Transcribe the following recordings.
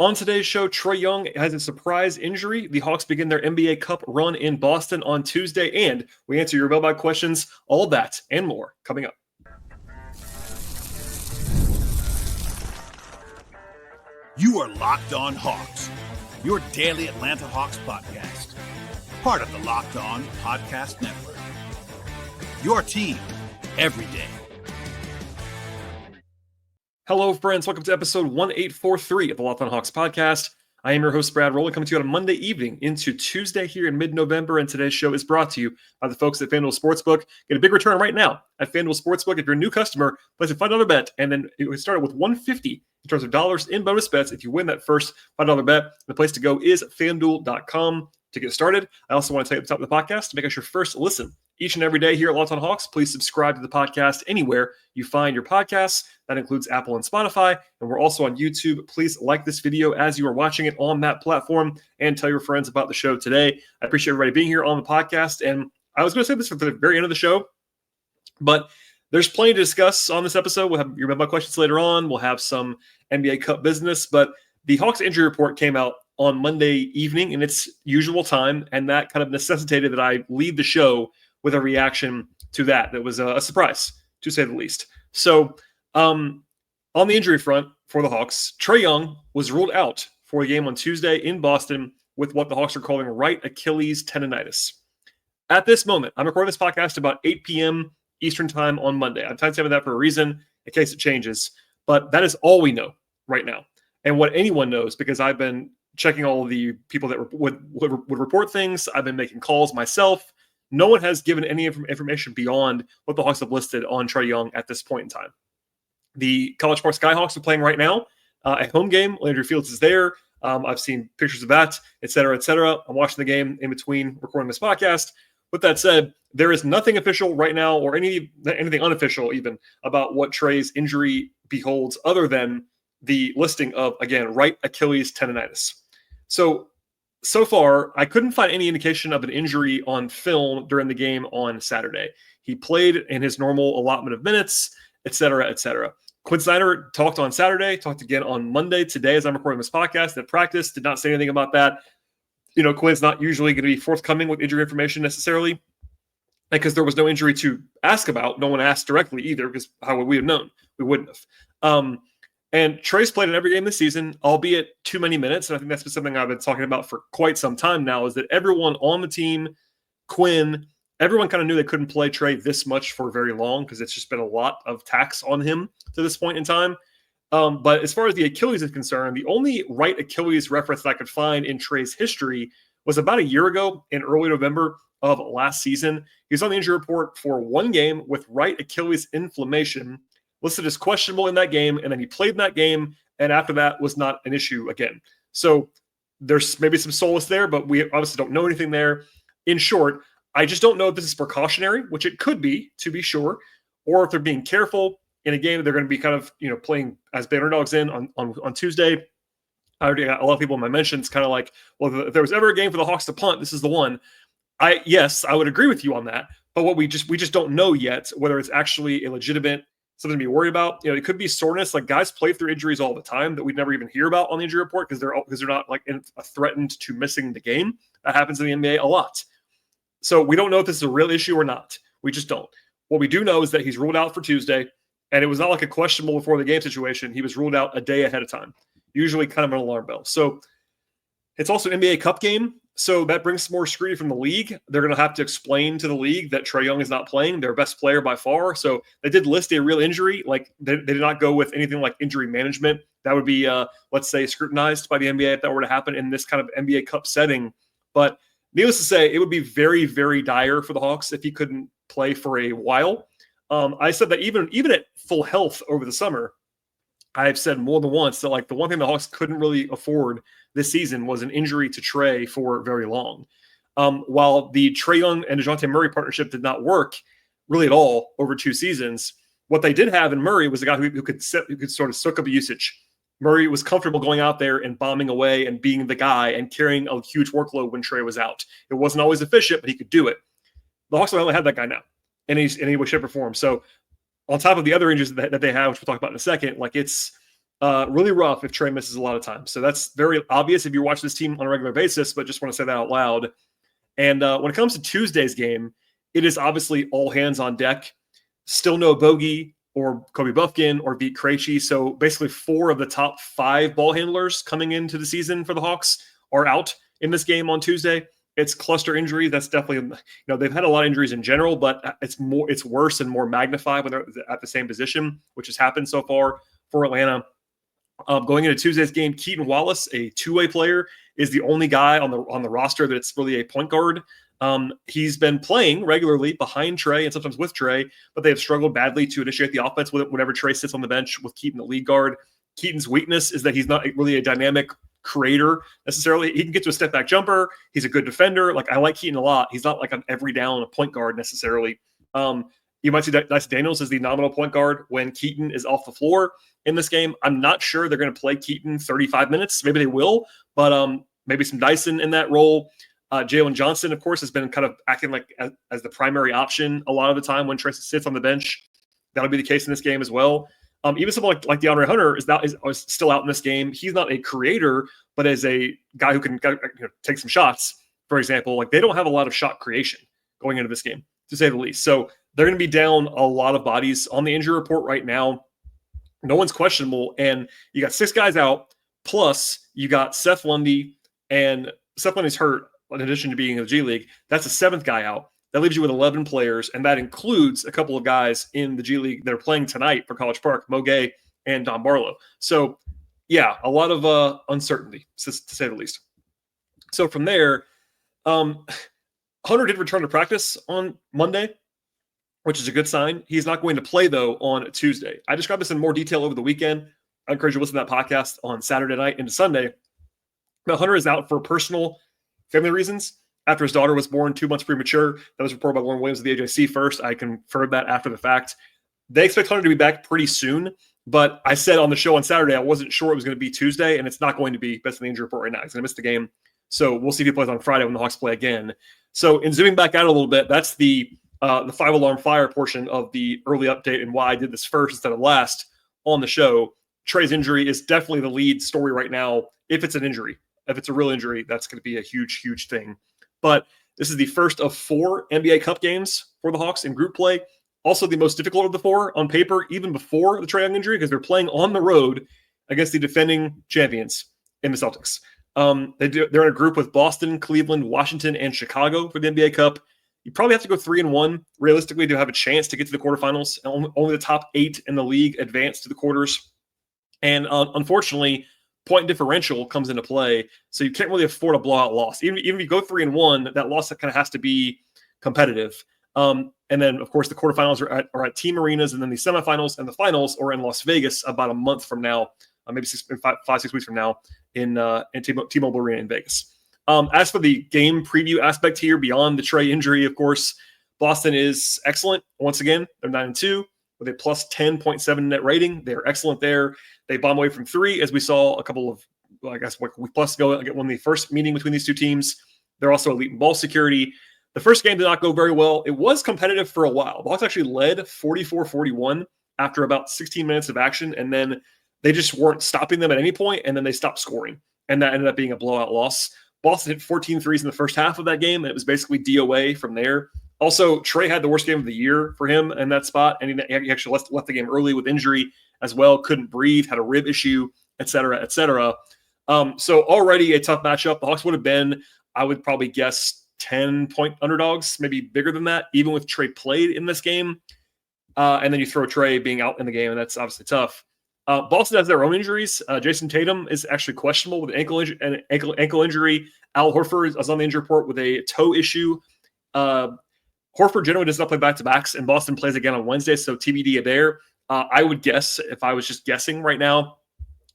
On today's show, Trae Young has a surprise injury. The Hawks begin their NBA Cup run in Boston on Tuesday, and we answer your mailbag questions. All that and more coming up. You are Locked On Hawks, your daily Atlanta Hawks podcast. Part of the Locked On Podcast Network. Your team every day. Hello, friends. Welcome to episode 1843 of the Locked On Hawks podcast. I am your host, Brad Rowland, coming to you on a Monday evening into Tuesday here in mid-November, and today's show is brought to you by the folks at FanDuel Sportsbook. Get a big return right now at FanDuel Sportsbook. If you're a new customer, place a $5 bet, and then it started with $150 in terms of dollars in bonus bets if you win that first $5 bet. The place to go is FanDuel.com to get started. I also want to tell you at the top of the podcast to make us your first listen each and every day here at Locked On Hawks. Please subscribe to the podcast anywhere you find your podcasts. That includes Apple and Spotify. And we're also on YouTube. Please like this video as you are watching it on that platform and tell your friends about the show today. I appreciate everybody being here on the podcast. And I was going to say this for the very end of the show, but there's plenty to discuss on this episode. We'll have your mailbag questions later on. We'll have some NBA Cup business. But the Hawks injury report came out on Monday evening in its usual time, and that kind of necessitated that I lead the show with a reaction to that. That was a surprise, to say the least. So on the injury front for the Hawks, Trey Young was ruled out for a game on Tuesday in Boston with what the Hawks are calling right Achilles tendonitis. At this moment, I'm recording this podcast about 8 p.m. Eastern time on Monday. I'm timestamping that for a reason, in case it changes. But that is all we know right now. And what anyone knows, because I've been checking all of the people that would report things. I've been making calls myself. No one has given any information beyond what the Hawks have listed on Trae Young at this point in time. The College Park Skyhawks are playing right now. A home game. Landry Fields is there. I've seen pictures of that, et cetera, et cetera. I'm watching the game in between recording this podcast. With that said, there is nothing official right now or anything unofficial even about what Trey's injury beholds other than the listing of, again, right Achilles tendonitis. So far, I couldn't find any indication of an injury on film during the game on Saturday. He played in his normal allotment of minutes, et cetera, et cetera. Quinn Snyder talked on Saturday, talked again on Monday, today as I'm recording this podcast, at practice, did not say anything about that. You know, Quinn's not usually going to be forthcoming with injury information necessarily, because there was no injury to ask about. No one asked directly either, because how would we have known? We wouldn't have. And Trey's played in every game this season, albeit too many minutes. And I think that's been something I've been talking about for quite some time now, is that everyone on the team, Quinn, everyone kind of knew they couldn't play Trey this much for very long because it's just been a lot of tax on him to this point in time. But as far as the Achilles is concerned, the only right Achilles reference that I could find in Trey's history was about a year ago in early November of last season. He was on the injury report for one game with right Achilles inflammation, listed as questionable in that game, and then he played in that game, and after that was not an issue again. So there's maybe some solace there, but we obviously don't know anything there. In short, I just don't know if this is precautionary, which it could be, to be sure, or if they're being careful in a game. They're going to be kind of, playing as big underdogs in on Tuesday. I already got a lot of people in my mentions kind of like, well, if there was ever a game for the Hawks to punt, this is the one. Yes, I would agree with you on that, but what we just don't know yet whether it's actually a legitimate something to be worried about. It could be soreness. Like, guys play through injuries all the time that we'd never even hear about on the injury report because they're not like threatened to missing the game. That happens in the NBA a lot. So we don't know if this is a real issue or not. We just don't. What we do know is that he's ruled out for Tuesday, and it was not like a questionable before the game situation. He was ruled out a day ahead of time, usually kind of an alarm bell. So it's also an NBA Cup game. So that brings some more scrutiny from the league. They're going to have to explain to the league that Trey Young is not playing, their best player by far. So they did list a real injury. Like, they did not go with anything like injury management. That would be, let's say, scrutinized by the NBA if that were to happen in this kind of NBA Cup setting. But needless to say, it would be very, very dire for the Hawks if he couldn't play for a while. I said that even at full health over the summer, I've said more than once that, like, the one thing the Hawks couldn't really afford this season was an injury to Trey for very long. While the Trey Young and DeJounte Murray partnership did not work really at all over 2 seasons, what they did have in Murray was a guy who could sort of soak up usage. Murray was comfortable going out there and bombing away and being the guy and carrying a huge workload when Trey was out. It wasn't always efficient, but he could do it. The Hawks only have that guy now in any way, shape, or form. So on top of the other injuries that they have, which we'll talk about in a second, like, it's really rough if Trae misses a lot of time. So that's very obvious if you watch this team on a regular basis, but just want to say that out loud. And when it comes to Tuesday's game, it is obviously all hands on deck. Still no Bogey or Kobe Buffkin or Beat Krejci. So basically 4 of the top 5 ball handlers coming into the season for the Hawks are out in this game on Tuesday. It's cluster injury. That's definitely, they've had a lot of injuries in general, but it's worse and more magnified when they're at the same position, which has happened so far for Atlanta. Going into Tuesday's game, Keaton Wallace, a two-way player, is the only guy on the roster that's really a point guard. He's been playing regularly behind Trae and sometimes with Trae, but they have struggled badly to initiate the offense whenever Trae sits on the bench with Keaton the lead guard. Keaton's weakness is that he's not really a dynamic creator necessarily. He can get to a step back jumper. He's a good defender. Like, I like Keaton a lot. He's not like an every down point guard necessarily. You might see Dyson Daniels as the nominal point guard when Keaton is off the floor in this game. I'm not sure they're going to play Keaton 35 minutes. Maybe they will, but maybe some Dyson in that role. Jalen Johnson, of course, has been kind of acting like as the primary option a lot of the time when Trae sits on the bench. That'll be the case in this game as well. Even someone like DeAndre Hunter is still out in this game. He's not a creator, but as a guy who can take some shots, for example. Like, they don't have a lot of shot creation going into this game, to say the least. So they're going to be down a lot of bodies on the injury report right now. No one's questionable, and you got 6 guys out, plus you got Seth Lundy, and Seth Lundy's hurt in addition to being in the G League. That's a 7th guy out. That leaves you with 11 players, and that includes a couple of guys in the G League that are playing tonight for College Park, Mo Gay and Don Barlow. So, yeah, a lot of uncertainty, to say the least. So from there, Hunter did return to practice on Monday, which is a good sign. He's not going to play, though, on Tuesday. I described this in more detail over the weekend. I encourage you to listen to that podcast on Saturday night into Sunday. Now, Hunter is out for personal family reasons after his daughter was born 2 months premature. That was reported by Lauren Williams of the AJC first. I confirmed that after the fact. They expect Hunter to be back pretty soon, but I said on the show on Saturday I wasn't sure it was going to be Tuesday, and it's not going to be based on the injury report right now. He's going to miss the game. So we'll see if he plays on Friday when the Hawks play again. So in zooming back out a little bit, that's the 5-alarm fire portion of the early update and why I did this first instead of last on the show. Trae's injury is definitely the lead story right now. If it's an injury, if it's a real injury, that's going to be a huge, huge thing. But this is the first of 4 NBA Cup games for the Hawks in group play. Also the most difficult of the 4 on paper, even before the Trae Young injury, because they're playing on the road against the defending champions in the Celtics. They're in a group with Boston, Cleveland, Washington, and Chicago for the NBA Cup. You probably have to go 3-1 realistically to have a chance to get to the quarterfinals. Only the top 8 in the league advance to the quarters. And unfortunately, point differential comes into play, so you can't really afford a blowout loss. Even if you go 3-1, that loss kind of has to be competitive. And then, of course, the quarterfinals are at team arenas, and then the semifinals and the finals are in Las Vegas about a month from now, maybe 5-6 weeks from now in T-Mobile Arena in Vegas. As for the game preview aspect here, beyond the Trae injury, of course, Boston is excellent. Once again, they're 9-2 with a plus 10.7 net rating. They're excellent there. They bomb away from 3, as we saw a couple of, week plus ago, when the first meeting between these two teams. They're also elite in ball security. The first game did not go very well. It was competitive for a while. The Hawks actually led 44-41 after about 16 minutes of action, and then they just weren't stopping them at any point, and then they stopped scoring, and that ended up being a blowout loss. Boston hit 14 threes in the first half of that game, and it was basically DOA from there. Also, Trae had the worst game of the year for him in that spot, and he actually left the game early with injury as well, couldn't breathe, had a rib issue, et cetera, et cetera. So already a tough matchup. The Hawks would have been, I would probably guess, 10-point underdogs, maybe bigger than that, even with Trae played in this game. And then you throw Trae being out in the game, and that's obviously tough. Boston has their own injuries. Jason Tatum is actually questionable with an ankle injury. Al Horford is on the injury report with a toe issue. Horford generally does not play back-to-backs, and Boston plays again on Wednesday, so TBD there. I would guess, if I was just guessing right now,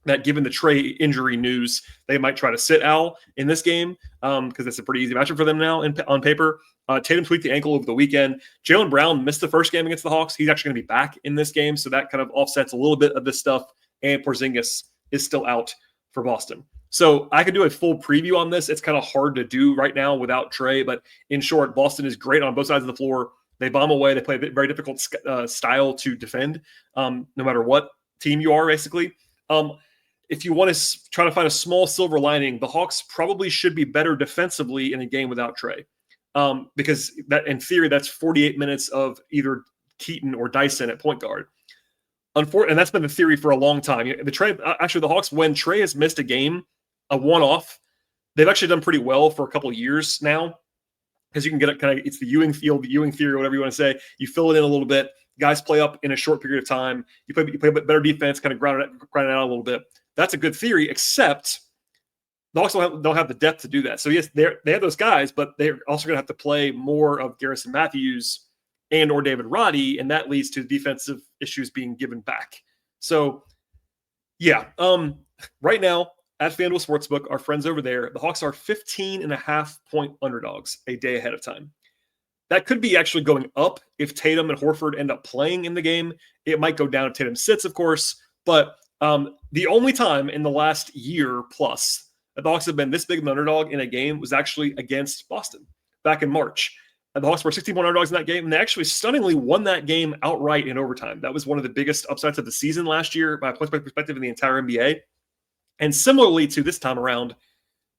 that given the Trae injury news, they might try to sit Al in this game because it's a pretty easy matchup for them now on paper. Tatum tweaked the ankle over the weekend. Jaylen Brown missed the first game against the Hawks. He's actually going to be back in this game, so that kind of offsets a little bit of this stuff. And Porzingis is still out for Boston. So I could do a full preview on this. It's kind of hard to do right now without Trae, but in short, Boston is great on both sides of the floor. They bomb away. They play a very difficult style to defend, no matter what team you are, basically. If you want to try to find a small silver lining, the Hawks probably should be better defensively in a game without Trae. Because that, in theory, that's 48 minutes of either Keaton or Dyson at point guard. And that's been the theory for a long time. The Hawks, when Trae has missed a game, a one-off, they've actually done pretty well for a couple of years now. Because you can get it kind of, it's the Ewing field, the Ewing theory, whatever you want to say. You fill it in a little bit. Guys play up in a short period of time. You play a bit better defense, kind of grind it out a little bit. That's a good theory, except the Hawks don't have the depth to do that. So yes, they have those guys, but they're also going to have to play more of Garrison Matthews and or David Roddy, and that leads to defensive issues being given back. So yeah, right now at FanDuel Sportsbook, our friends over there, the Hawks are 15.5-point underdogs a day ahead of time. That could be actually going up if Tatum and Horford end up playing in the game. It might go down if Tatum sits, of course, but the only time in the last year plus that the Hawks have been this big of an underdog in a game was actually against Boston back in March. And the Hawks were 16 underdogs in that game, and they actually stunningly won that game outright in overtime. That was one of the biggest upsides of the season last year, by a point perspective, in the entire NBA. And similarly to this time around,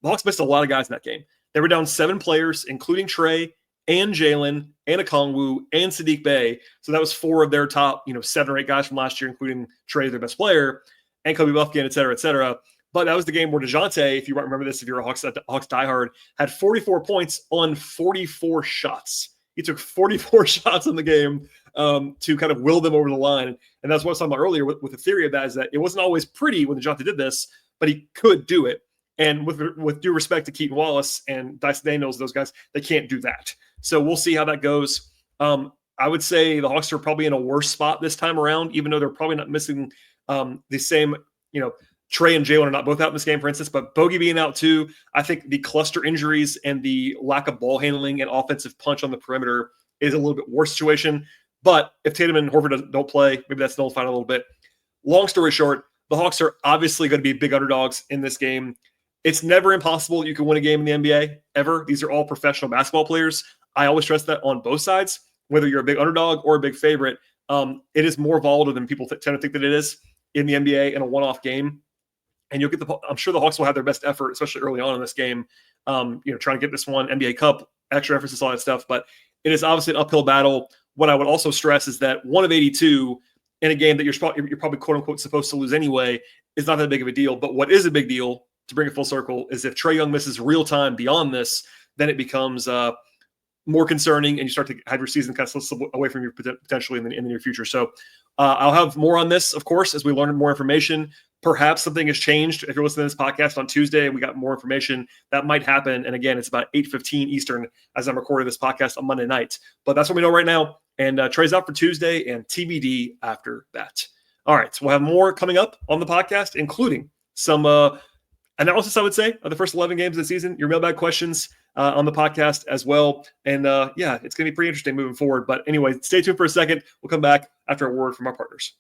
the Hawks missed a lot of guys in that game. They were down 7 players, including Trae and Jalen and Okongwu and Sadiq Bey. So that was 4 of their top, 7 or 8 guys from last year, including Trae, their best player, and Kobe Buffkin, et cetera, et cetera. But that was the game where DeJounte, if you remember this, if you're a Hawks diehard, had 44 points on 44 shots. He took 44 shots in the game to kind of will them over the line. And that's what I was talking about earlier with the theory of that, is that it wasn't always pretty when DeJounte did this, but he could do it. And with due respect to Keaton Wallace and Dyson Daniels, those guys, they can't do that. So we'll see how that goes. I would say the Hawks are probably in a worse spot this time around, even though they're probably not missing the same, Trae and Jalen are not both out in this game, for instance, but Bogey being out too. I think the cluster injuries and the lack of ball handling and offensive punch on the perimeter is a little bit worse situation. But if Tatum and Horford don't play, maybe that's nullified a little bit. Long story short, the Hawks are obviously going to be big underdogs in this game. It's never impossible you can win a game in the NBA, ever. These are all professional basketball players. I always stress that on both sides, whether you're a big underdog or a big favorite. It is more volatile than people tend to think that it is in the NBA in a one-off game. And you'll get I'm sure the Hawks will have their best effort, especially early on in this game, trying to get this one NBA Cup, extra emphasis, all that stuff. But it is obviously an uphill battle. What I would also stress is that 1 of 82 in a game that you're probably quote unquote supposed to lose anyway is not that big of a deal. But what is a big deal, to bring it full circle, is if Trey Young misses real time beyond this, then it becomes more concerning, and you start to have your season kind of slip away from you potentially in the near future. So I'll have more on this, of course, as we learn more information. Perhaps something has changed. If you're listening to this podcast on Tuesday and we got more information, that might happen. And again, it's about 8:15 Eastern as I'm recording this podcast on Monday night. But that's what we know right now. And Trey's out for Tuesday and TBD after that. All right, so we'll have more coming up on the podcast, including some analysis, I would say, of the first 11 games of the season, your mailbag questions on the podcast as well. And it's going to be pretty interesting moving forward. But anyway, stay tuned for a second. We'll come back after a word from our partners.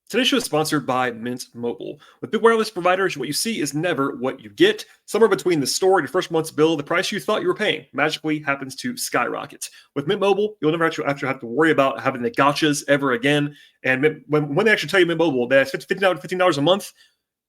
Today's show is sponsored by Mint Mobile. With big wireless providers, what you see is never what you get. Somewhere between the store and your first month's bill, the price you thought you were paying magically happens to skyrocket. With Mint Mobile, you'll never actually have to worry about having the gotchas ever again. And when they actually tell you Mint Mobile, that's $15 a month.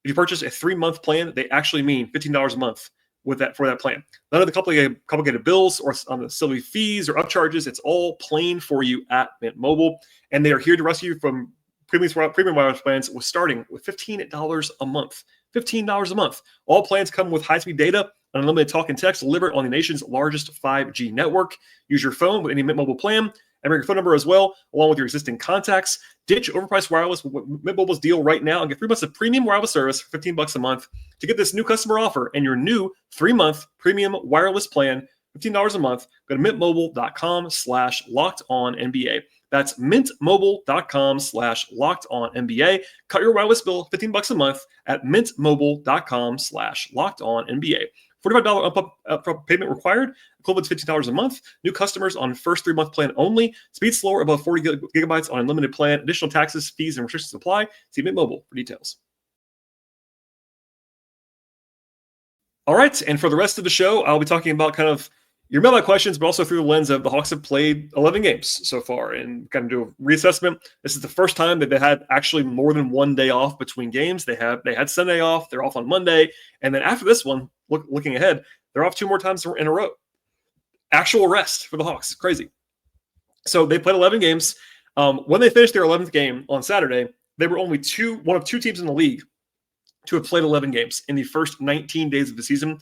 If you purchase a 3-month plan, they actually mean $15 a month for that plan. None of the complicated bills or on the silly fees or upcharges. It's all plain for you at Mint Mobile. And they are here to rescue you from premium wireless plans starting with $15 a month. $15 a month. All plans come with high-speed data, unlimited talk and text delivered on the nation's largest 5G network. Use your phone with any Mint Mobile plan and bring your phone number as well, along with your existing contacts. Ditch overpriced wireless with Mint Mobile's deal right now and get 3 months of premium wireless service for $15 a month. To get this new customer offer and your new 3-month premium wireless plan, $15 a month, go to mintmobile.com/lockedonnba. That's mintmobile.com/lockedonnba. Cut your wireless bill $15 a month at mintmobile.com/lockedonnba. $45 upfront payment required, equivalent to $15 a month. New customers on first 3-month plan only. Speed slower above 40 gigabytes on unlimited plan. Additional taxes, fees, and restrictions apply. See Mint Mobile for details. All right, and for the rest of the show, I'll be talking about kind of your mailbag questions, but also through the lens of the Hawks have played 11 games so far and kind of do a reassessment. This is the first time that they had actually more than one day off between games. They had Sunday off. They're off on Monday. And then after this one, looking ahead, they're off 2 more times in a row. Actual rest for the Hawks. Crazy. So they played 11 games. When they finished their 11th game on Saturday, they were only one of 2 teams in the league to have played 11 games in the first 19 days of the season.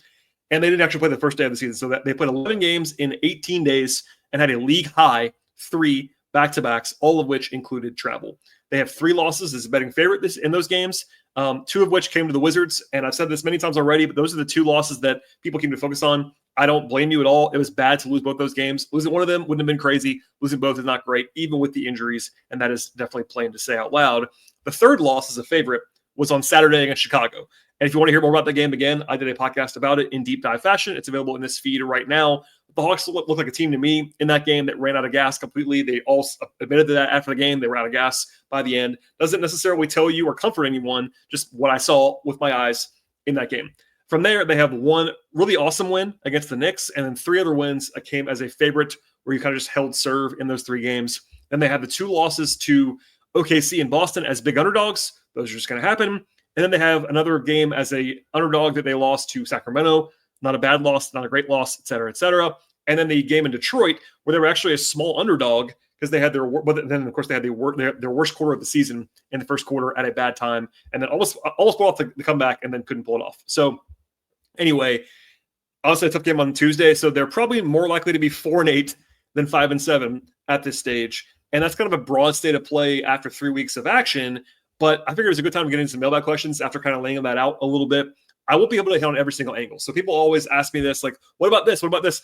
And they didn't actually play the first day of the season. So they played 11 games in 18 days and had a league high 3 back-to-backs, all of which included travel. They have 3 losses as a betting favorite in those games, 2 of which came to the Wizards. And I've said this many times already, but those are the 2 losses that people came to focus on. I don't blame you at all. It was bad to lose both those games. Losing one of them wouldn't have been crazy. Losing both is not great, even with the injuries. And that is definitely plain to say out loud. The 3rd loss as a favorite was on Saturday against Chicago. And if you want to hear more about that game again, I did a podcast about it in deep dive fashion. It's available in this feed right now. The Hawks look like a team to me in that game that ran out of gas completely. They all admitted to that after the game. They were out of gas by the end. Doesn't necessarily tell you or comfort anyone, just what I saw with my eyes in that game. From there, they have 1 really awesome win against the Knicks, and then 3 other wins came as a favorite where you kind of just held serve in those 3 games. Then they had the 2 losses to OKC and Boston as big underdogs. Those are just going to happen. And then they have another game as a underdog that they lost to Sacramento. Not a bad loss, not a great loss, et cetera, et cetera. And then the game in Detroit where they were actually a small underdog because they had but then of course they had their worst quarter of the season in the first quarter at a bad time, and then almost pulled off the comeback and then couldn't pull it off. So anyway, obviously a tough game on Tuesday. So they're probably more likely to be 4-8 than 5-7 at this stage. And that's kind of a broad state of play after 3 weeks of action. But I figured it was a good time to get into some mailbag questions after kind of laying that out a little bit. I won't be able to hit on every single angle. So people always ask me this, like, what about this? What about this?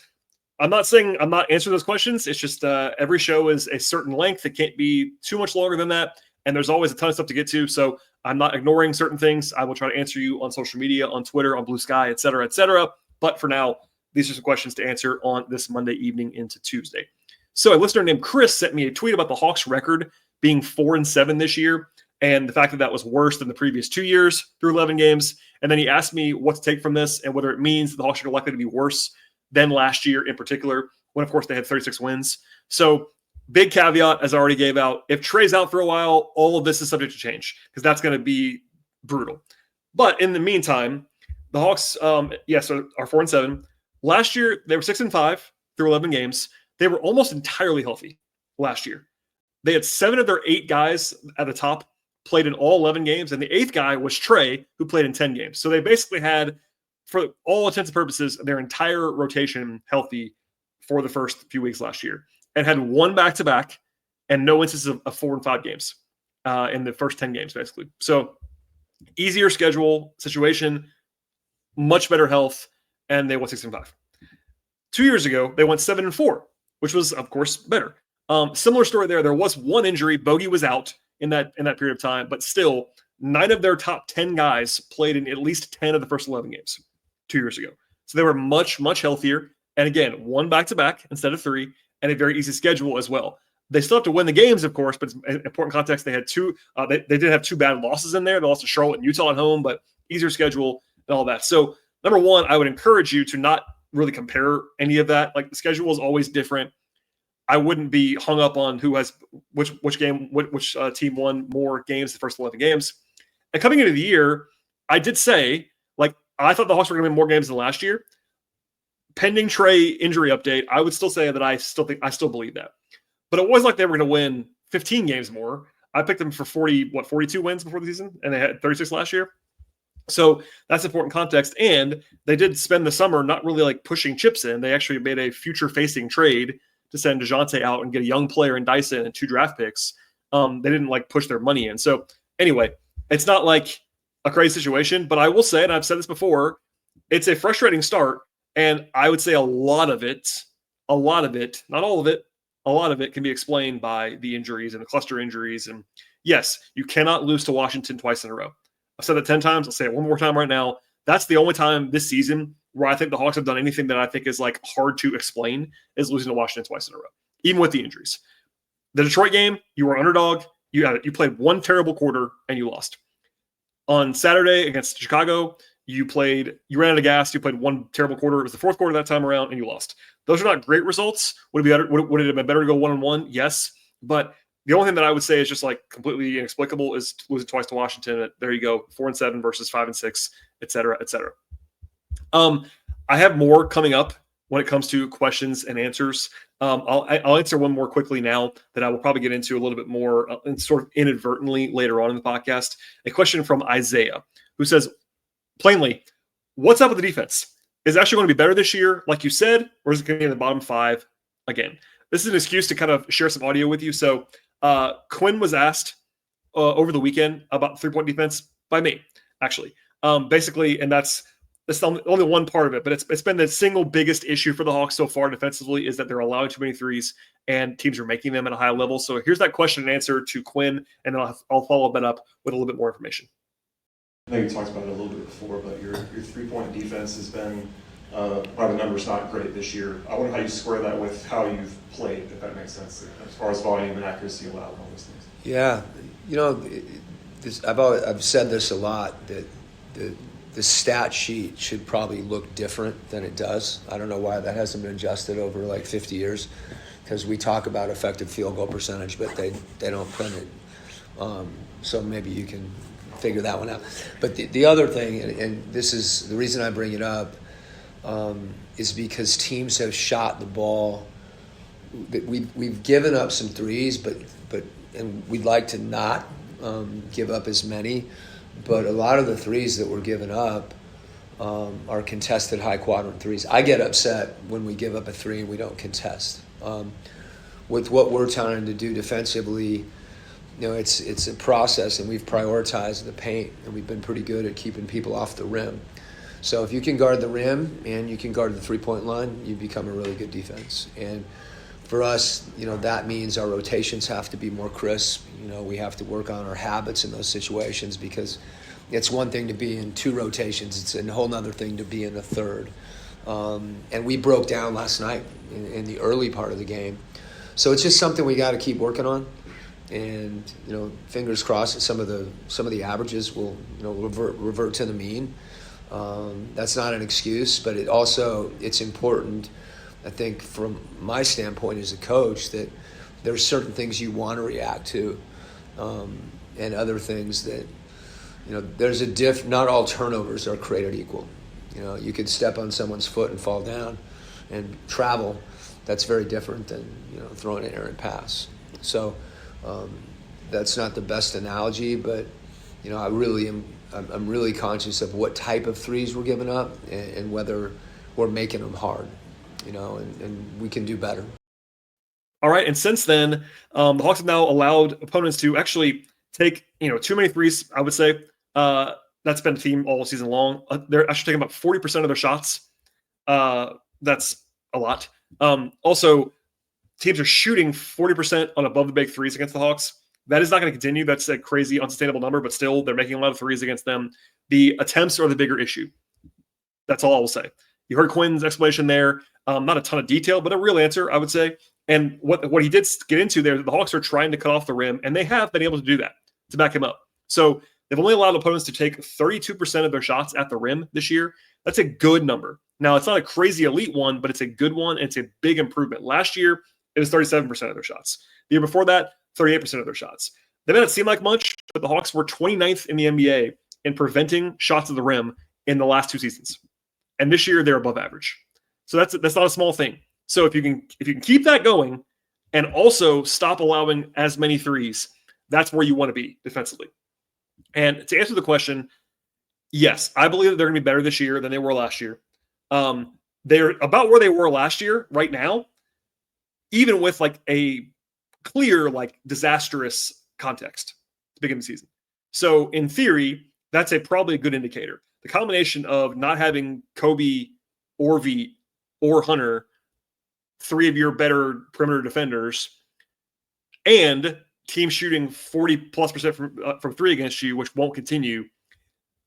I'm not saying I'm not answering those questions. It's just every show is a certain length. It can't be too much longer than that. And there's always a ton of stuff to get to. So I'm not ignoring certain things. I will try to answer you on social media, on Twitter, on Blue Sky, et cetera, et cetera. But for now, these are some questions to answer on this Monday evening into Tuesday. So a listener named Chris sent me a tweet about the Hawks record being 4-7 this year, and the fact that that was worse than the previous 2 years through 11 games. And then he asked me what to take from this and whether it means that the Hawks are likely to be worse than last year in particular, when, of course, they had 36 wins. So big caveat, as I already gave out, if Trae's out for a while, all of this is subject to change because that's going to be brutal. But in the meantime, the Hawks, are 4-7. Last year, they were 6-5 through 11 games. They were almost entirely healthy last year. They had 7 of their 8 guys at the top played in all 11 games, and the 8th guy was Trae, who played in 10 games. So they basically had, for all intents and purposes, their entire rotation healthy for the first few weeks last year, and had 1 back-to-back and no instances of 4 and 5 games in the first 10 games, basically. So easier schedule situation, much better health, and they went 6-5. 2 years ago, they went 7-4, which was, of course, better. Similar story there. There was 1 injury. Bogey was out in that period of time, but still 9 of their top 10 guys played in at least 10 of the first 11 games 2 years ago. So they were much, much healthier. And again, 1 back-to-back instead of 3, and a very easy schedule as well. They still have to win the games, of course, but in important context, they had 2. They did have 2 bad losses in there. They lost to Charlotte and Utah at home, but easier schedule and all that. So number one, I would encourage you to not really compare any of that. Like, the schedule is always different. I wouldn't be hung up on who has which team won more games the first 11 games. And coming into the year, I did say, like, I thought the Hawks were going to win more games than last year. Pending Trae injury update, I would still say that I still believe that. But it wasn't like they were going to win 15 games more. I picked them for 42 wins before the season, and they had 36 last year. So that's important context. And they did spend the summer not really like pushing chips in. They actually made a future-facing trade to send DeJounte out and get a young player in Dyson and 2 draft picks. They didn't like push their money in. So anyway, it's not like a crazy situation, but I will say, and I've said this before, it's a frustrating start. And I would say a lot of it, not all of it, a lot of it can be explained by the injuries and the cluster injuries. And yes, you cannot lose to Washington twice in a row. I've said it 10 times. I'll say it one more time right now. That's the only time this season where I think the Hawks have done anything that I think is like hard to explain, is losing to Washington twice in a row, even with the injuries. The Detroit game, you were underdog. You played 1 terrible quarter and you lost. On Saturday against Chicago, you ran out of gas. You played 1 terrible quarter. It was the 4th quarter that time around and you lost. Those are not great results. Would it have been better to go 1-1? Yes. But the only thing that I would say is just like completely inexplicable is losing twice to Washington. There you go, 4-7 versus 5-6, et cetera, et cetera. I have more coming up when it comes to questions and answers. I'll answer one more quickly now that I will probably get into a little bit more and sort of inadvertently later on in the podcast. A question from Isaiah, who says, plainly, what's up with the defense? Is it actually going to be better this year, like you said, or is it going to be in the bottom 5 again? This is an excuse to kind of share some audio with you. So Quinn was asked over the weekend about three-point defense by me, actually. Basically, and that's only one part of it, but it's been the single biggest issue for the Hawks so far defensively is that they're allowing too many threes and teams are making them at a high level. So here's that question and answer to Quinn, and then I'll follow that up with a little bit more information. I know you talked about it a little bit before, but your three-point defense has been, by the numbers, not great this year. I wonder how you square that with how you've played, if that makes sense, as far as volume and accuracy allowed and all those things. Yeah, I've said this a lot, that the stat sheet should probably look different than it does. I don't know why that hasn't been adjusted over like 50 years, because we talk about effective field goal percentage, but they don't print it. So maybe you can figure that one out. But the other thing, and this is the reason I bring it up, is because teams have shot the ball. We've given up some threes, but and we'd like to not give up as many. But a lot of the threes that we're giving up are contested high quadrant threes. I get upset when we give up a three and we don't contest. With what we're trying to do defensively, it's a process, and we've prioritized the paint, and we've been pretty good at keeping people off the rim. So if you can guard the rim and you can guard the three-point line, you become a really good defense. And for us, that means our rotations have to be more crisp. We have to work on our habits in those situations, because it's one thing to be in 2 rotations. It's a whole other thing to be in a third. And we broke down last night in the early part of the game. So it's just something we got to keep working on. And fingers crossed that some of the averages will revert to the mean. That's not an excuse, but it's important, I think, from my standpoint as a coach, that there's certain things you want to react to, and other things that there's not all turnovers are created equal. You could step on someone's foot and fall down and travel. That's very different than throwing an errant pass. So that's not the best analogy, but I'm really conscious of what type of threes we're giving up and whether we're making them hard, and we can do better. All right, and since then, the Hawks have now allowed opponents to actually take too many threes, I would say. That's been a theme all season long. They're actually taking about 40% of their shots. That's a lot. Also, teams are shooting 40% on above the big threes against the Hawks. That is not going to continue. That's a crazy, unsustainable number, but still, they're making a lot of threes against them. The attempts are the bigger issue. That's all I will say. You heard Quinn's explanation there. Not a ton of detail, but a real answer, I would say. And what he did get into there, the Hawks are trying to cut off the rim, and they have been able to do that, to back him up. So they've only allowed opponents to take 32% of their shots at the rim this year. That's a good number. Now, it's not a crazy elite one, but it's a good one, and it's a big improvement. Last year, it was 37% of their shots. The year before that, 38% of their shots. They may not seem like much, but the Hawks were 29th in the NBA in preventing shots at the rim in the last 2 seasons. And this year, they're above average. So that's not a small thing. So if you can keep that going and also stop allowing as many threes, that's where you want to be defensively. And to answer the question, yes, I believe that they're going to be better this year than they were last year. They're about where they were last year right now, even with like a clear, like disastrous context at the beginning of the season. So in theory, that's probably a good indicator. The combination of not having Kobe, Orvie, or Hunter, 3 of your better perimeter defenders, and teams shooting 40+% from 3 against you, which won't continue,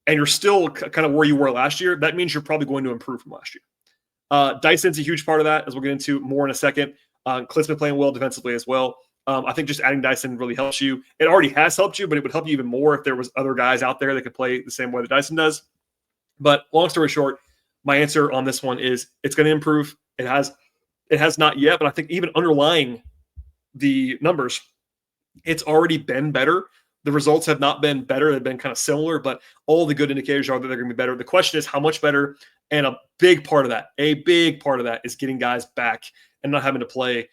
and you're still kind of where you were last year, that means you're probably going to improve from last year. Dyson's a huge part of that, as we'll get into more in a second. Clint's been playing well defensively as well. I think just adding Dyson really helps you. It already has helped you, but it would help you even more if there was other guys out there that could play the same way that Dyson does. But long story short, my answer on this one is it's going to improve. It has It has not yet, but I think even underlying the numbers, it's already been better. The results have not been better. They've been kind of similar, but all the good indicators are that they're going to be better. The question is how much better, and a big part of that is getting guys back and not having to play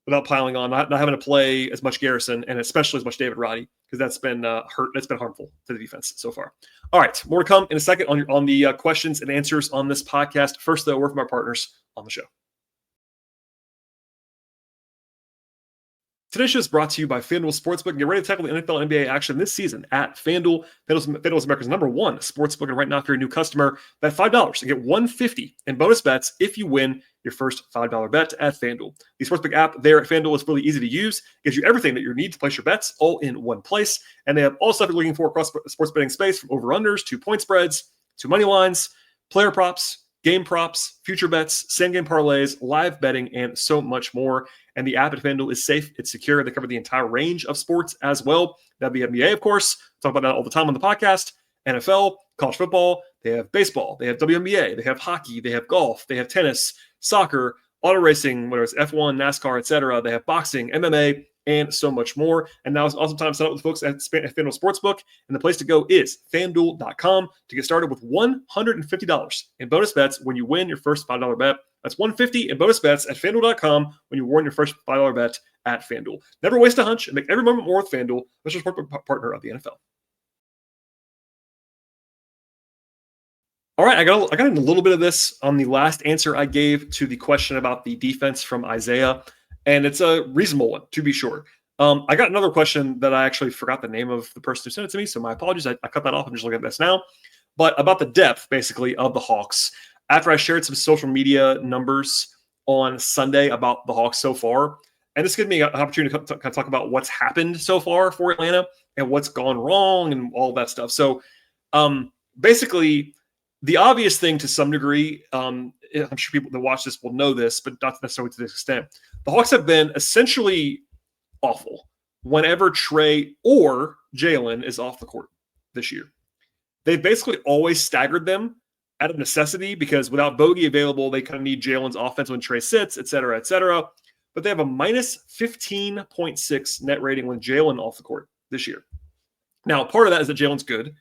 without piling on, not having to play as much Garrison and especially as much David Roddy, because that's been that's been harmful to the defense so far. All right, more to come in a second on the questions and answers on this podcast. First, though, a word from our partners on the show. Today's show is brought to you by FanDuel Sportsbook. Get ready to tackle the NFL and NBA action this season at FanDuel. FanDuel is America's #1 sportsbook, and right now, if you're a new customer, bet $5 and get $150 in bonus bets if you win your first $5 bet at FanDuel. The sportsbook app there at FanDuel is really easy to use. Gives you everything that you need to place your bets all in one place, and they have all stuff you're looking for across the sports betting space, from over-unders to point spreads to money lines, player props, game props, future bets, same-game parlays, live betting, and so much more. And the app at FanDuel is safe. It's secure. They cover the entire range of sports as well. WNBA, of course. Talk about that all the time on the podcast. NFL, college football. They have baseball. They have WNBA. They have hockey. They have golf. They have tennis, soccer, auto racing, whether it's F1, NASCAR, etc. They have boxing, MMA, and so much more. And now it's awesome time to sign up with folks at FanDuel Sportsbook. And the place to go is FanDuel.com to get started with $150 in bonus bets when you win your first $5 bet. That's $150 in bonus bets at FanDuel.com when you win your first $5 bet at FanDuel. Never waste a hunch and make every moment more with FanDuel, official sport partner of the NFL. All right, I got in a little bit of this on the last answer I gave to the question about the defense from Isaiah, and it's a reasonable one, to be sure. I got another question that I actually forgot the name of the person who sent it to me, so my apologies. I cut that off. I'm just looking at this now. But about the depth, basically, of the Hawks. After I shared some social media numbers on Sunday about the Hawks so far, and this gives me an opportunity to kind of talk about what's happened so far for Atlanta and what's gone wrong and all that stuff. So basically, the obvious thing to some degree, I'm sure people that watch this will know this, but not necessarily to this extent. The Hawks have been essentially awful whenever Trae or Jalen is off the court this year. They've basically always staggered them out of necessity because without Bogey available, they kind of need Jalen's offense when Trae sits, et cetera, et cetera. But they have a minus 15.6 net rating when Jalen off the court this year. Now, part of that is that Jalen's good.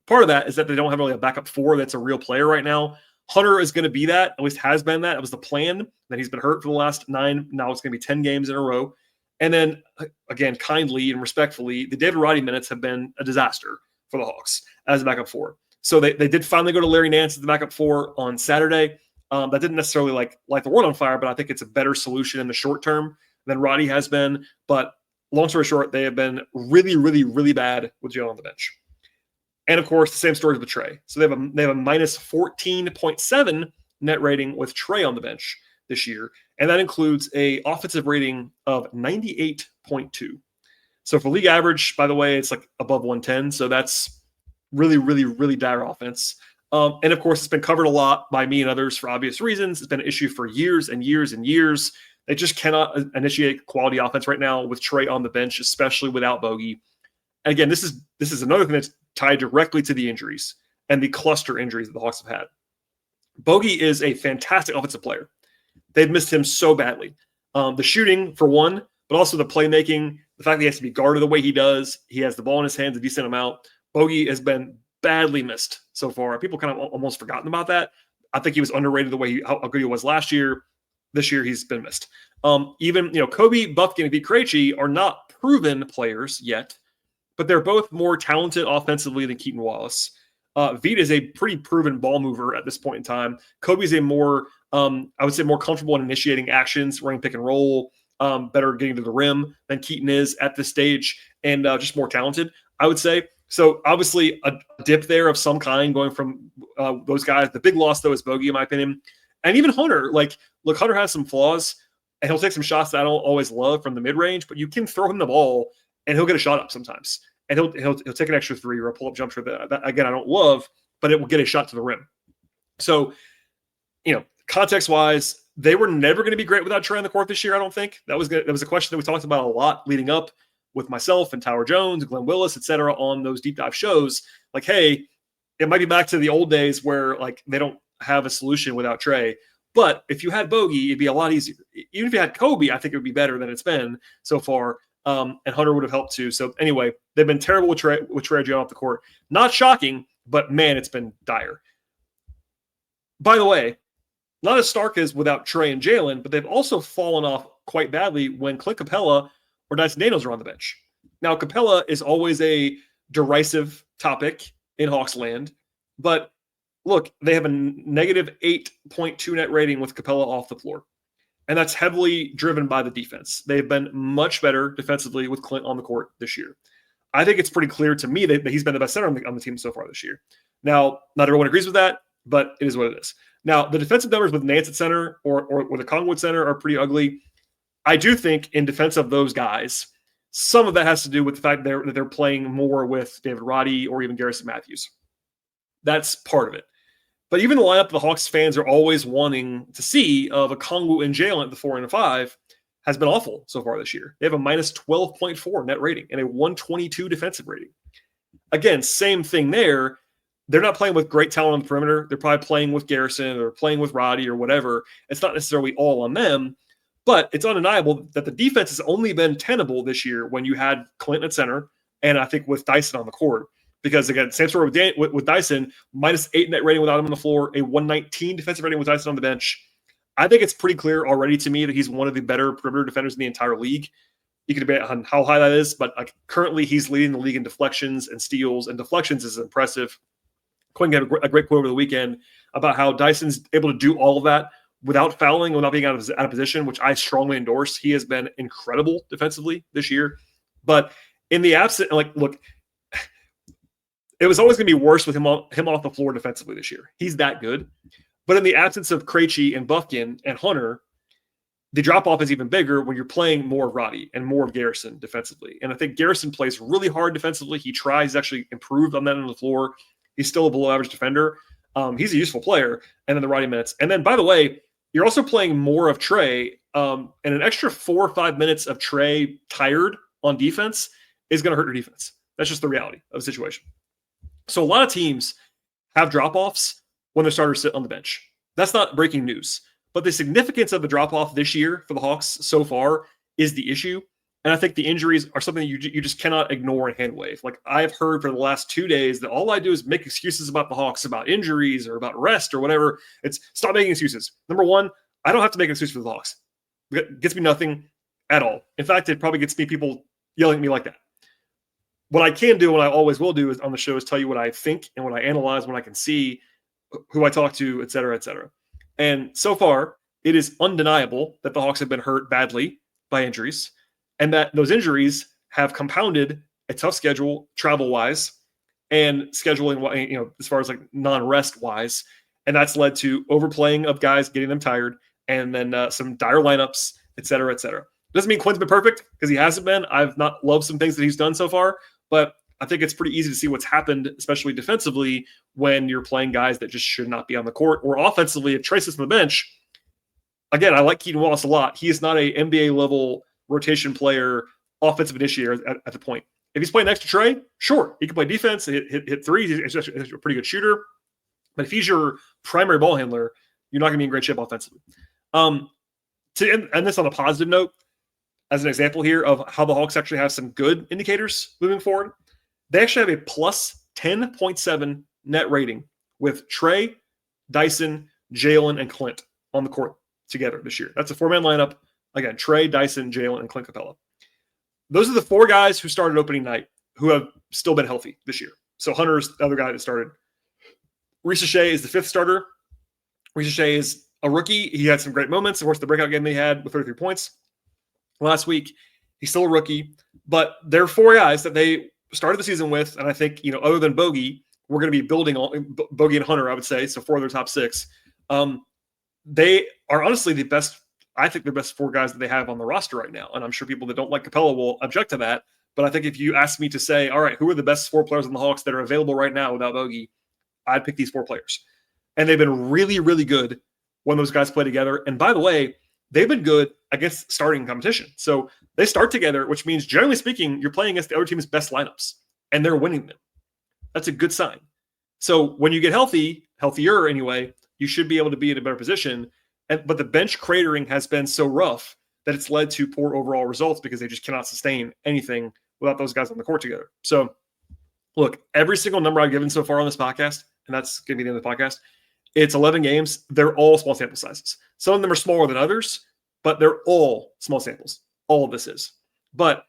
Part of that is that they don't have really a backup four that's a real player right now. Hunter is going to be that, at least has been that. It was the plan. Then he's been hurt for the last 9. Now it's going to be 10 games in a row. And then, again, kindly and respectfully, the David Roddy minutes have been a disaster for the Hawks as a backup four. So they did finally go to Larry Nance as the backup four on Saturday. That didn't necessarily light the world on fire, but I think it's a better solution in the short term than Roddy has been. But long story short, they have been really, really, really bad with Jalen on the bench. And of course, the same story with Trae. So they have a minus 14.7 net rating with Trae on the bench this year, and that includes a offensive rating of 98.2. So for league average, by the way, it's like above 110. So that's really, really, really dire offense. And of course, it's been covered a lot by me and others for obvious reasons. It's been an issue for years and years and years. They just cannot initiate quality offense right now with Trae on the bench, especially without Bogey. And again, this is another thing that's tied directly to the injuries and the cluster injuries that the Hawks have had. Bogey is a fantastic offensive player. They've missed him so badly. The shooting, for one, but also the playmaking, the fact that he has to be guarded the way he does. He has the ball in his hands a decent amount. Bogey has been badly missed so far. People kind of almost forgotten about that. I think he was underrated the way how good he was last year. This year, he's been missed. Even Kobe, Buffkin, and Pete Krejci are not proven players yet, but they're both more talented offensively than Keaton Wallace. Vita is a pretty proven ball mover at this point in time. Kobe's a more, I would say, more comfortable in initiating actions, running pick and roll, better getting to the rim than Keaton is at this stage, and just more talented, I would say. So obviously a dip there of some kind going from those guys. The big loss, though, is Bogey, in my opinion. And even Hunter. Look, Hunter has some flaws, and he'll take some shots that I don't always love from the mid-range, but you can throw him the ball, and he'll get a shot up sometimes. And he'll take an extra three or a pull-up jump shot that again, I don't love, but it will get a shot to the rim. So, context-wise, they were never going to be great without Trae on the court this year, I don't think. That was a question that we talked about a lot leading up with myself and Tower Jones, Glenn Willis, et cetera, on those deep dive shows. Like, hey, it might be back to the old days where, they don't have a solution without Trae. But if you had Bogey, it'd be a lot easier. Even if you had Kobe, I think it would be better than it's been so far. And Hunter would have helped too. So anyway, they've been terrible with Trae Young off the court. Not shocking, but man, it's been dire. By the way, not as stark as without Trae and Jalen, but they've also fallen off quite badly when Clint Capella or Dyson Daniels are on the bench. Now, Capella is always a derisive topic in Hawks land, but look, they have a negative 8.2 net rating with Capella off the floor. And that's heavily driven by the defense. They've been much better defensively with Clint on the court this year. I think it's pretty clear to me that he's been the best center on the team so far this year. Now, not everyone agrees with that, but it is what it is. Now, the defensive numbers with Nance at center or the Kongwood center are pretty ugly. I do think in defense of those guys, some of that has to do with the fact that they're playing more with David Roddy or even Garrison Matthews. That's part of it. But even the lineup the Hawks fans are always wanting to see of a Kongwu and Jalen at the 4 and a 5 has been awful so far this year. They have a minus 12.4 net rating and a 122 defensive rating. Again, same thing there. They're not playing with great talent on the perimeter. They're probably playing with Garrison or playing with Roddy or whatever. It's not necessarily all on them, but it's undeniable that the defense has only been tenable this year when you had Clinton at center and I think with Dyson on the court. Because, again, same story with Dyson, minus 8 net rating without him on the floor, a 119 defensive rating with Dyson on the bench. I think it's pretty clear already to me that he's one of the better perimeter defenders in the entire league. You can debate on how high that is, but currently he's leading the league in deflections and steals, and deflections is impressive. Quinn had a great quote over the weekend about how Dyson's able to do all of that without fouling, without being out of position, which I strongly endorse. He has been incredible defensively this year. But in the absence, look, it was always going to be worse with him off the floor defensively this year. He's that good. But in the absence of Krejci and Bufkin and Hunter, the drop-off is even bigger when you're playing more of Roddy and more of Garrison defensively. And I think Garrison plays really hard defensively. He tries, actually improved on that on the floor. He's still a below-average defender. He's a useful player. And then the Roddy minutes. And then, by the way, you're also playing more of Trae. And an extra 4 or 5 minutes of Trae tired on defense is going to hurt your defense. That's just the reality of the situation. So a lot of teams have drop-offs when their starters sit on the bench. That's not breaking news. But the significance of the drop-off this year for the Hawks so far is the issue. And I think the injuries are something you just cannot ignore and hand wave. Like I've heard for the last 2 days that all I do is make excuses about the Hawks, about injuries or about rest or whatever. It's stop making excuses. Number one, I don't have to make an excuse for the Hawks. It gets me nothing at all. In fact, it probably gets me people yelling at me like that. What I can do, and I always will do is on the show, is tell you what I think and what I analyze, what I can see, who I talk to, et cetera, et cetera. And so far, it is undeniable that the Hawks have been hurt badly by injuries, and that those injuries have compounded a tough schedule travel-wise and scheduling, as far as like non-rest wise, and that's led to overplaying of guys, getting them tired, and then some dire lineups, et cetera, et cetera. Doesn't mean Quinn's been perfect because he hasn't been. I've not loved some things that he's done so far, but I think it's pretty easy to see what's happened, especially defensively, when you're playing guys that just should not be on the court, or offensively, if Trae sits on the bench. Again, I like Keaton Wallace a lot. He is not a NBA level rotation player, offensive initiator at the point. If he's playing next to Trae, sure, he can play defense, hit threes. He's a pretty good shooter. But if he's your primary ball handler, you're not going to be in great shape offensively. To end this on a positive note, as an example here of how the Hawks actually have some good indicators moving forward, they actually have a plus 10.7 net rating with Trae, Dyson, Jalen, and Clint on the court together this year. That's a 4-man lineup. Again, Trae, Dyson, Jalen, and Clint Capella. Those are the 4 guys who started opening night who have still been healthy this year. So Hunter's the other guy that started. Risa Shea is the 5th starter. Risa Shea is a rookie. He had some great moments. Of course, the breakout game they had with 33 points last week. He's still a rookie. But there are 4 guys that they started the season with, and I think, other than Bogey, we're going to be building on Bogey and Hunter, I would say, so 4 of their top 6. They are honestly the best, I think the best 4 guys that they have on the roster right now. And I'm sure people that don't like Capella will object to that. But I think if you ask me to say, all right, who are the best 4 players on the Hawks that are available right now without Bogey, I'd pick these 4 players. And they've been really, really good when those guys play together. And by the way, they've been good against starting competition. So they start together, which means, generally speaking, you're playing against the other team's best lineups, and they're winning them. That's a good sign. So when you get healthier anyway, you should be able to be in a better position. But the bench cratering has been so rough that it's led to poor overall results because they just cannot sustain anything without those guys on the court together. So, look, every single number I've given so far on this podcast, and that's going to be the end of the podcast, it's 11 games. They're all small sample sizes. Some of them are smaller than others, but they're all small samples. All of this is. But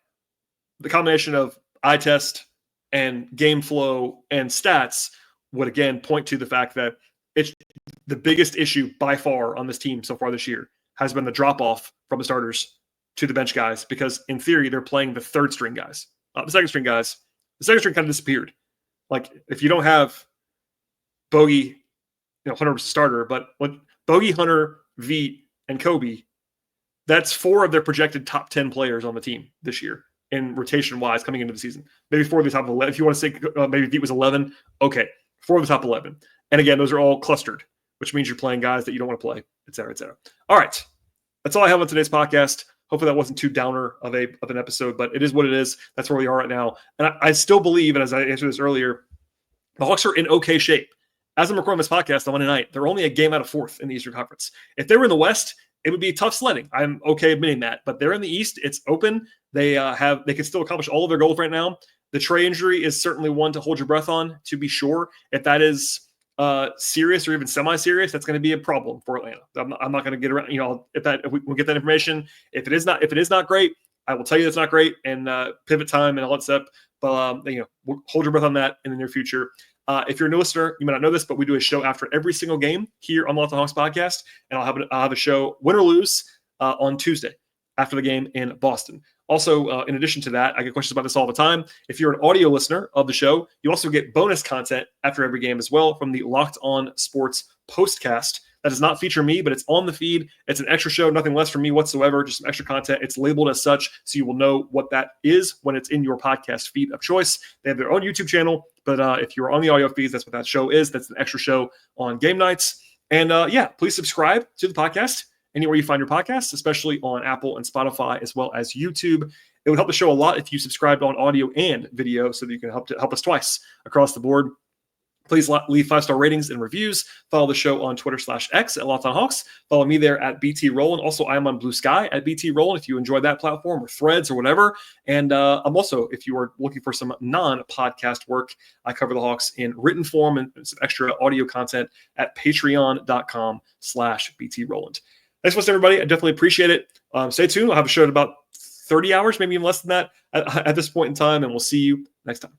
the combination of eye test and game flow and stats would, again, point to the fact that it's the biggest issue by far on this team so far this year has been the drop-off from the starters to the bench guys because, in theory, they're playing the third-string guys. The second-string guys, the second string kind of disappeared. Like, if you don't have Bogey, Hunter was a starter, but when Bogey, Hunter, Veet, and Kobe, that's 4 of their projected top 10 players on the team this year in rotation-wise coming into the season. Maybe 4 of the top 11. If you want to say maybe Veet was 11, okay, 4 of the top 11. And again, those are all clustered, which means you're playing guys that you don't want to play, et cetera, et cetera. All right. That's all I have on today's podcast. Hopefully that wasn't too downer of an episode, but it is what it is. That's where we are right now. And I still believe, and as I answered this earlier, the Hawks are in okay shape. As I'm recording this podcast on Monday night, they're only a game out of 4th in the Eastern Conference. If they were in the West, it would be tough sledding. I'm okay admitting that. But they're in the East. It's open. They can still accomplish all of their goals right now. The Trae injury is certainly one to hold your breath on, to be sure. If that is serious or even semi-serious, that's going to be a problem for Atlanta. I'm not going to get around, if we'll get that information. If it is not great, I will tell you it's not great and pivot time and all that stuff. But we'll hold your breath on that in the near future. If you're a new listener, you may not know this, but we do a show after every single game here on the Locked On Hawks podcast, and I'll have a show, win or lose, on Tuesday after the game in Boston. Also, in addition to that, I get questions about this all the time. If you're an audio listener of the show, you also get bonus content after every game as well from the Locked On Sports Postcast. That does not feature me, but it's on the feed. It's an extra show, nothing less from me whatsoever, just some extra content. It's labeled as such, so you will know what that is when it's in your podcast feed of choice. They have their own YouTube channel, but if you're on the audio feeds, that's what that show is. That's an extra show on game nights. And please subscribe to the podcast anywhere you find your podcasts, especially on Apple and Spotify, as well as YouTube. It would help the show a lot if you subscribed on audio and video so that you can help us twice across the board. Please leave 5-star ratings and reviews. Follow the show on Twitter/X at Locked On Hawks. Follow me there at BT Rowland. Also, I am on Blue Sky at BT Rowland if you enjoy that platform, or Threads or whatever. And I'm also, if you are looking for some non-podcast work, I cover the Hawks in written form and some extra audio content at patreon.com/BT Rowland. Thanks so much, everybody. I definitely appreciate it. Stay tuned. I'll have a show in about 30 hours, maybe even less than that at this point in time, and we'll see you next time.